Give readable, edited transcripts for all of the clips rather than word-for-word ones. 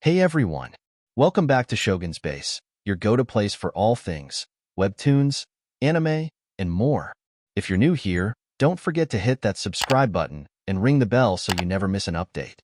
Hey everyone! Welcome back to Shogun's Base, your go-to place for all things webtoons, anime, and more. If you're new here, don't forget to hit that subscribe button and ring the bell so you never miss an update.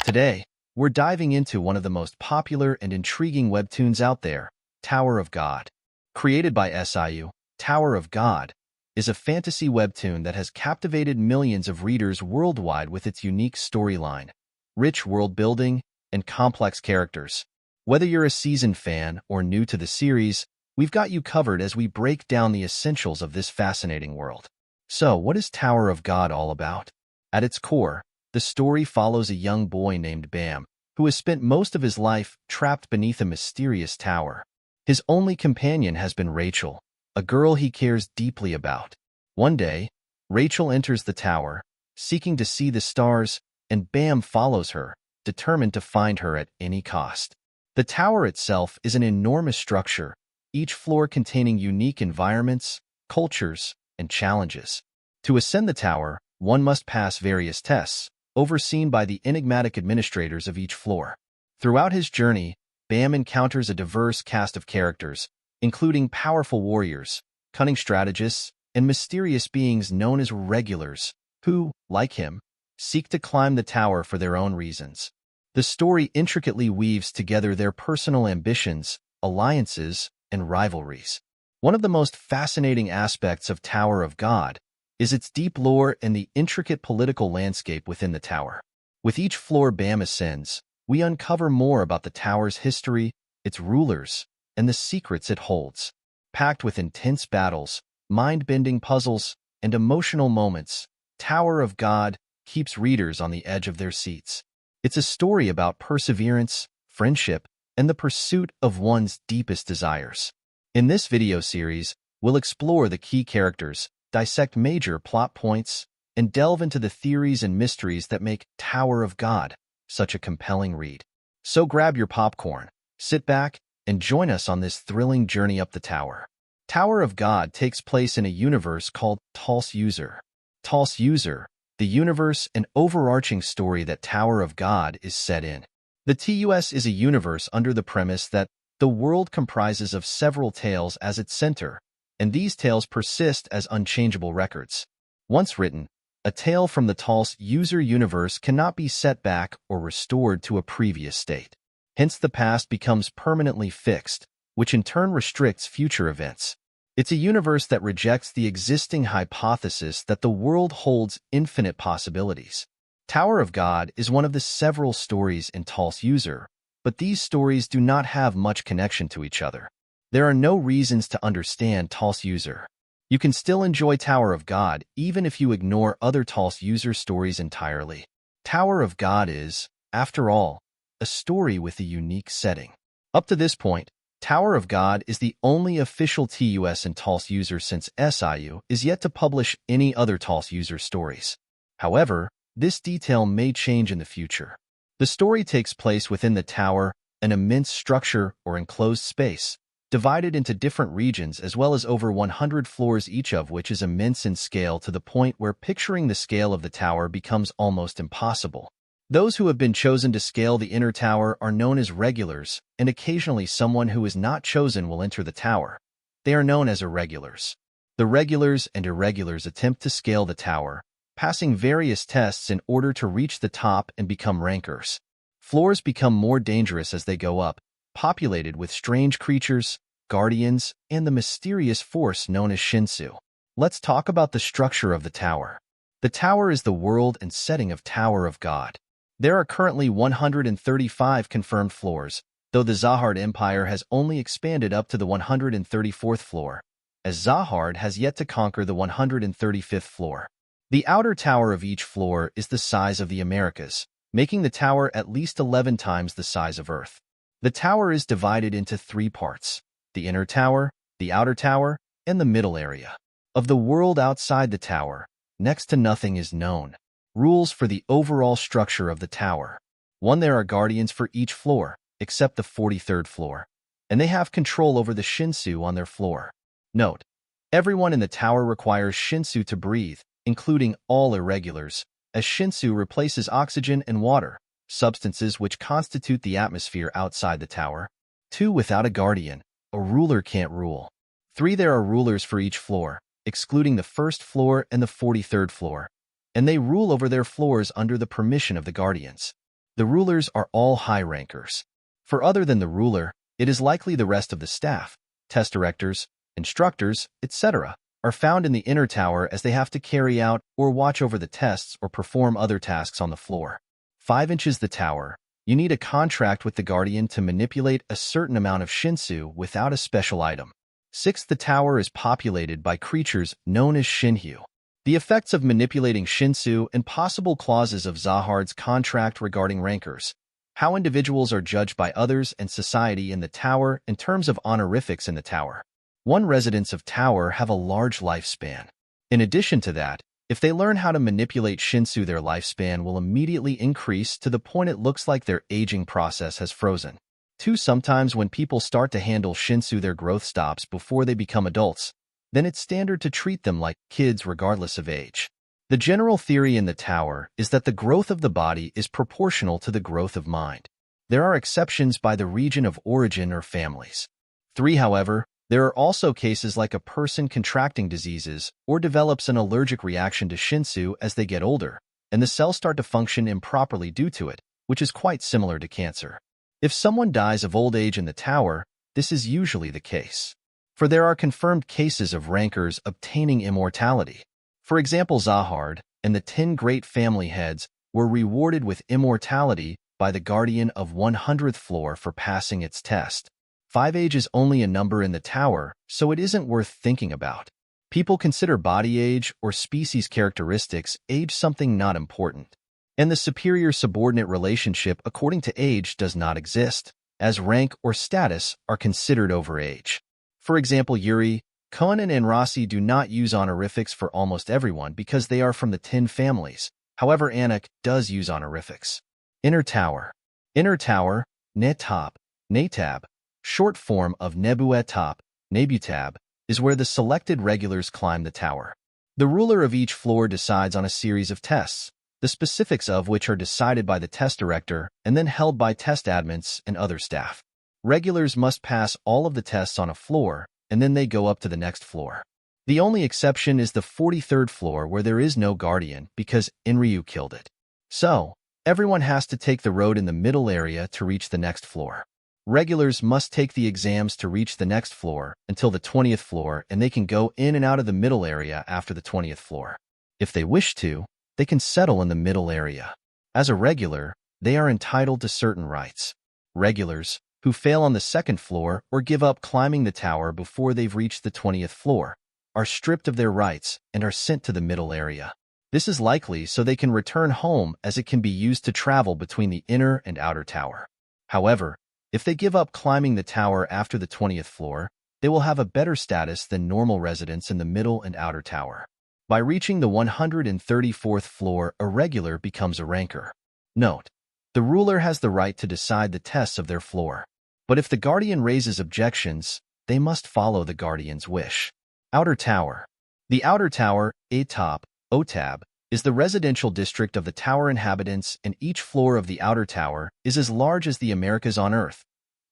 Today, we're diving into one of the most popular and intriguing webtoons out there, Tower of God. Created by SIU, Tower of God is a fantasy webtoon that has captivated millions of readers worldwide with its unique storyline, rich world building, and complex characters. Whether you're a seasoned fan or new to the series, we've got you covered as we break down the essentials of this fascinating world. So, what is Tower of God all about? At its core, the story follows a young boy named Bam, who has spent most of his life trapped beneath a mysterious tower. His only companion has been Rachel, a girl he cares deeply about. One day, Rachel enters the tower, seeking to see the stars, and Bam follows her, determined to find her at any cost. The tower itself is an enormous structure, each floor containing unique environments, cultures, and challenges. To ascend the tower, one must pass various tests, overseen by the enigmatic administrators of each floor. Throughout his journey, Bam encounters a diverse cast of characters, including powerful warriors, cunning strategists, and mysterious beings known as regulars, who, like him, seek to climb the tower for their own reasons. The story intricately weaves together their personal ambitions, alliances, and rivalries. One of the most fascinating aspects of Tower of God is its deep lore and the intricate political landscape within the tower. With each floor Bam ascends, we uncover more about the tower's history, its rulers, and the secrets it holds. Packed with intense battles, mind-bending puzzles, and emotional moments, Tower of God keeps readers on the edge of their seats. It's a story about perseverance, friendship, and the pursuit of one's deepest desires. In this video series, we'll explore the key characters, dissect major plot points, and delve into the theories and mysteries that make Tower of God such a compelling read. So grab your popcorn, sit back, and join us on this thrilling journey up the tower. Tower of God takes place in a universe called Tulse User. Tulse User, the universe and overarching story that Tower of God is set in. The TUS is a universe under the premise that the world comprises of several tales as its center, and these tales persist as unchangeable records. Once written, a tale from the Tulse User universe cannot be set back or restored to a previous state. Hence, the past becomes permanently fixed, which in turn restricts future events. It's a universe that rejects the existing hypothesis that the world holds infinite possibilities. Tower of God is one of the several stories in Tulse User, but these stories do not have much connection to each other. There are no reasons to understand Tulse User. You can still enjoy Tower of God even if you ignore other Tulse User stories entirely. Tower of God is, after all, a story with a unique setting. Up to this point, Tower of God is the only official TUS in Tulse User since SIU is yet to publish any other Tulse User stories. However, this detail may change in the future. The story takes place within the tower, an immense structure or enclosed space, divided into different regions as well as over 100 floors, each of which is immense in scale to the point where picturing the scale of the tower becomes almost impossible. Those who have been chosen to scale the inner tower are known as regulars, and occasionally someone who is not chosen will enter the tower. They are known as irregulars. The regulars and irregulars attempt to scale the tower, passing various tests in order to reach the top and become rankers. Floors become more dangerous as they go up, populated with strange creatures, guardians, and the mysterious force known as Shinsu. Let's talk about the structure of the tower. The tower is the world and setting of Tower of God. There are currently 135 confirmed floors, though the Zahard Empire has only expanded up to the 134th floor, as Zahard has yet to conquer the 135th floor. The outer tower of each floor is the size of the Americas, making the tower at least 11 times the size of Earth. The tower is divided into three parts: the inner tower, the outer tower, and the middle area. Of the world outside the tower, next to nothing is known. Rules for the overall structure of the tower. 1. There are guardians for each floor, except the 43rd floor, and they have control over the Shinsu on their floor. Note: everyone in the tower requires Shinsu to breathe, including all irregulars, as Shinsu replaces oxygen and water, substances which constitute the atmosphere outside the tower. 2. Without a guardian, a ruler can't rule. 3. There are rulers for each floor, excluding the first floor and the 43rd floor, and they rule over their floors under the permission of the guardians. The rulers are all high rankers. For other than the ruler, it is likely the rest of the staff, test directors, instructors, etc., are found in the inner tower as they have to carry out or watch over the tests or perform other tasks on the floor. 5 inches the tower. You need a contract with the guardian to manipulate a certain amount of shinsu without a special item. 6. The tower is populated by creatures known as shinhyu. The effects of manipulating shinsu and possible clauses of Zahard's contract regarding rankers, how individuals are judged by others and society in the tower in terms of honorifics in the tower. 1. Residents of tower have a large lifespan. In addition to that, if they learn how to manipulate shinsu, their lifespan will immediately increase to the point it looks like their aging process has frozen. 2. Sometimes when people start to handle shinsu, their growth stops before they become adults. Then it's standard to treat them like kids regardless of age. The general theory in the tower is that the growth of the body is proportional to the growth of mind. There are exceptions by the region of origin or families. 3. However, there are also cases like a person contracting diseases or develops an allergic reaction to shinsu as they get older, and the cells start to function improperly due to it, which is quite similar to cancer. If someone dies of old age in the tower, this is usually the case. For there are confirmed cases of rankers obtaining immortality. For example, Zahard and the 10 great family heads were rewarded with immortality by the guardian of 100th floor for passing its test. 5. Age is only a number in the tower, so it isn't worth thinking about. People consider body age or species characteristics age something not important. And the superior-subordinate relationship according to age does not exist, as rank or status are considered over age. For example, Yuri, Conan, and Rossi do not use honorifics for almost everyone because they are from the 10 families. However, Anak does use honorifics. Inner tower. Inner tower, Netop, Natab, short form of Nebuetop, Nebutab, is where the selected regulars climb the tower. The ruler of each floor decides on a series of tests, the specifics of which are decided by the test director and then held by test admins and other staff. Regulars must pass all of the tests on a floor, and then they go up to the next floor. The only exception is the 43rd floor where there is no guardian because Inryu killed it. So, everyone has to take the road in the middle area to reach the next floor. Regulars must take the exams to reach the next floor until the 20th floor, and they can go in and out of the middle area after the 20th floor. If they wish to, they can settle in the middle area. As a regular, they are entitled to certain rights. Regulars who fail on the 2nd floor or give up climbing the tower before they've reached the 20th floor are stripped of their rights and are sent to the middle area. This is likely so they can return home, as it can be used to travel between the inner and outer tower. However, if they give up climbing the tower after the 20th floor, they will have a better status than normal residents in the middle and outer tower. By reaching the 134th floor, a regular becomes a ranker. Note: the ruler has the right to decide the tests of their floor. But if the guardian raises objections, they must follow the guardian's wish. Outer tower. The outer tower, Atop, Otab, is the residential district of the tower inhabitants, and each floor of the outer tower is as large as the Americas on Earth.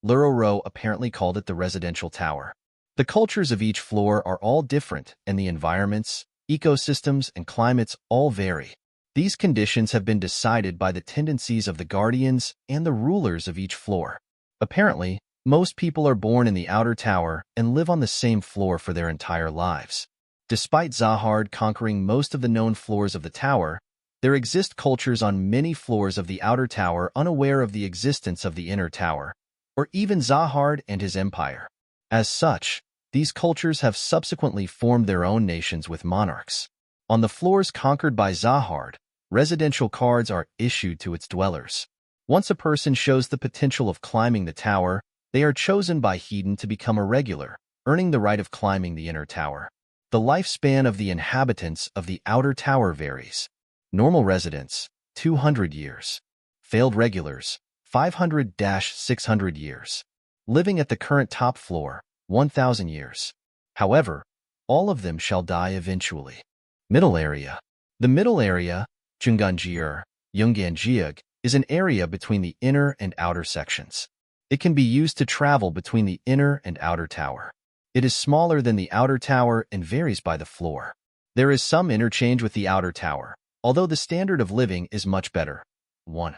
Luroro apparently called it the residential tower. The cultures of each floor are all different, and the environments, ecosystems, and climates all vary. These conditions have been decided by the tendencies of the guardians and the rulers of each floor. Apparently, most people are born in the outer tower and live on the same floor for their entire lives. Despite Zahard conquering most of the known floors of the tower, there exist cultures on many floors of the outer tower unaware of the existence of the inner tower, or even Zahard and his empire. As such, these cultures have subsequently formed their own nations with monarchs. On the floors conquered by Zahard, residential cards are issued to its dwellers. Once a person shows the potential of climbing the tower, they are chosen by Hedon to become a regular, earning the right of climbing the inner tower. The lifespan of the inhabitants of the outer tower varies. Normal residents, 200 years. Failed regulars, 500-600 years. Living at the current top floor, 1,000 years. However, all of them shall die eventually. Middle area. The middle area, Junganjier, Yunganjiag, is an area between the inner and outer sections. It can be used to travel between the inner and outer tower. It is smaller than the outer tower and varies by the floor. There is some interchange with the outer tower, although the standard of living is much better. 1.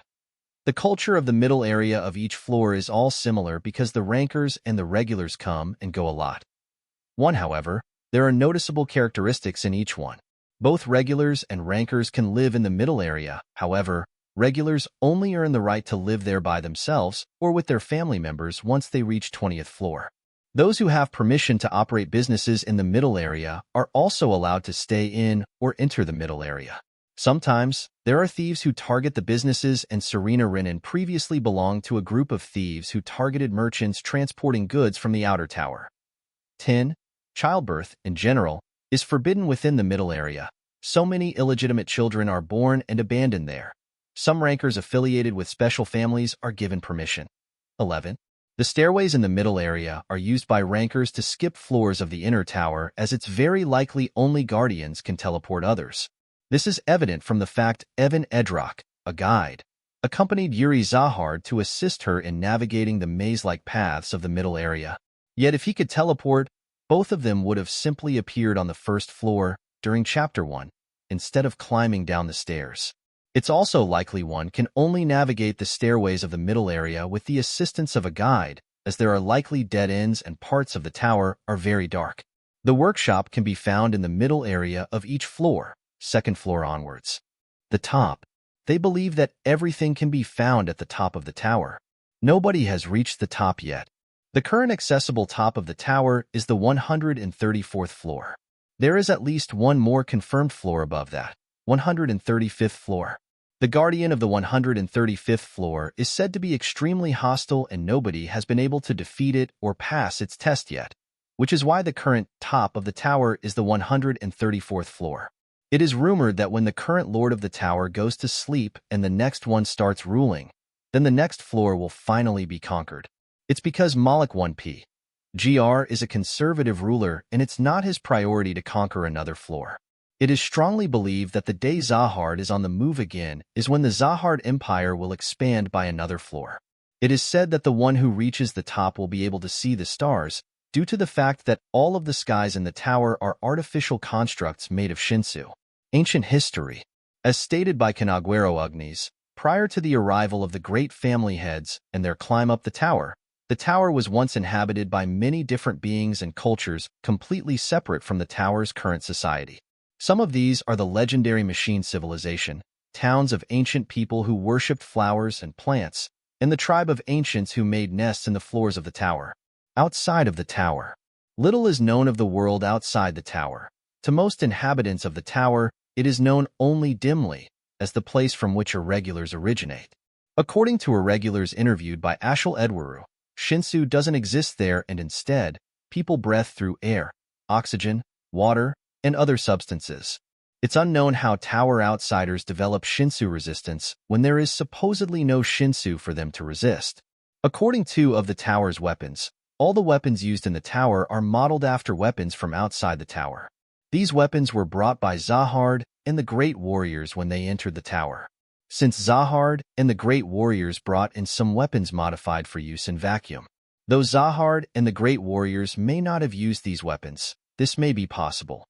The culture of the middle area of each floor is all similar because the rankers and the regulars come and go a lot. However, there are noticeable characteristics in each one. Both regulars and rankers can live in the middle area. However, regulars only earn the right to live there by themselves or with their family members once they reach 20th floor. Those who have permission to operate businesses in the middle area are also allowed to stay in or enter the middle area. Sometimes, there are thieves who target the businesses, and Serena Renan previously belonged to a group of thieves who targeted merchants transporting goods from the outer tower. 10. Childbirth, in general, is forbidden within the middle area. So many illegitimate children are born and abandoned there. Some rankers affiliated with special families are given permission. 11. The stairways in the middle area are used by rankers to skip floors of the inner tower, as it's very likely only guardians can teleport others. This is evident from the fact Evan Edrock, a guide, accompanied Yuri Zahard to assist her in navigating the maze-like paths of the middle area. Yet if he could teleport, both of them would have simply appeared on the first floor during Chapter 1, instead of climbing down the stairs. It's also likely one can only navigate the stairways of the middle area with the assistance of a guide, as there are likely dead ends and parts of the tower are very dark. The workshop can be found in the middle area of each floor, second floor onwards. The top. They believe that everything can be found at the top of the tower. Nobody has reached the top yet. The current accessible top of the tower is the 134th floor. There is at least one more confirmed floor above that, 135th floor. The guardian of the 135th floor is said to be extremely hostile, and nobody has been able to defeat it or pass its test yet, which is why the current top of the tower is the 134th floor. It is rumored that when the current lord of the tower goes to sleep and the next one starts ruling, then the next floor will finally be conquered. It's because Malik 1P. GR is a conservative ruler, and it's not his priority to conquer another floor. It is strongly believed that the day Zahard is on the move again is when the Zahard Empire will expand by another floor. It is said that the one who reaches the top will be able to see the stars, due to the fact that all of the skies in the tower are artificial constructs made of Shinsu. Ancient history. As stated by Kanaguero Ugnis, prior to the arrival of the great family heads and their climb up the tower was once inhabited by many different beings and cultures completely separate from the tower's current society. Some of these are the legendary machine civilization, towns of ancient people who worshipped flowers and plants, and the tribe of ancients who made nests in the floors of the tower. Outside of the tower. Little is known of the world outside the tower. To most inhabitants of the tower, it is known only dimly as the place from which irregulars originate. According to irregulars interviewed by Ashel Edwaru, Shinsu doesn't exist there, and instead, people breathe through air, oxygen, water, and other substances. It's unknown how tower outsiders develop Shinsu resistance when there is supposedly no Shinsu for them to resist. According to of the tower's weapons, all the weapons used in the tower are modeled after weapons from outside the tower. These weapons were brought by Zahard and the Great Warriors when they entered the tower. Since Zahard and the Great Warriors brought in some weapons modified for use in vacuum. Though Zahard and the Great Warriors may not have used these weapons, this may be possible.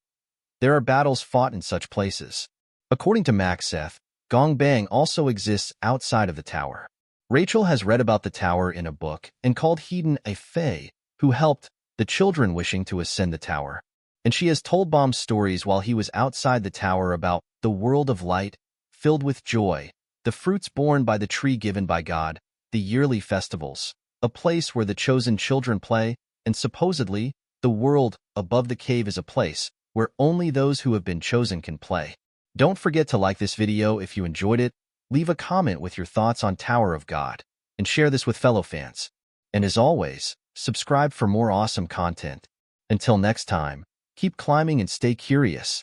There are battles fought in such places. According to Maxeth, Gong Bang also exists outside of the tower. Rachel has read about the tower in a book and called Hedon a fae who helped the children wishing to ascend the tower. And she has told Baum stories while he was outside the tower about the world of light, filled with joy, the fruits borne by the tree given by God, the yearly festivals, a place where the chosen children play, and supposedly, the world above the cave is a place where only those who have been chosen can play. Don't forget to like this video if you enjoyed it, leave a comment with your thoughts on Tower of God, and share this with fellow fans. And as always, subscribe for more awesome content. Until next time, keep climbing and stay curious.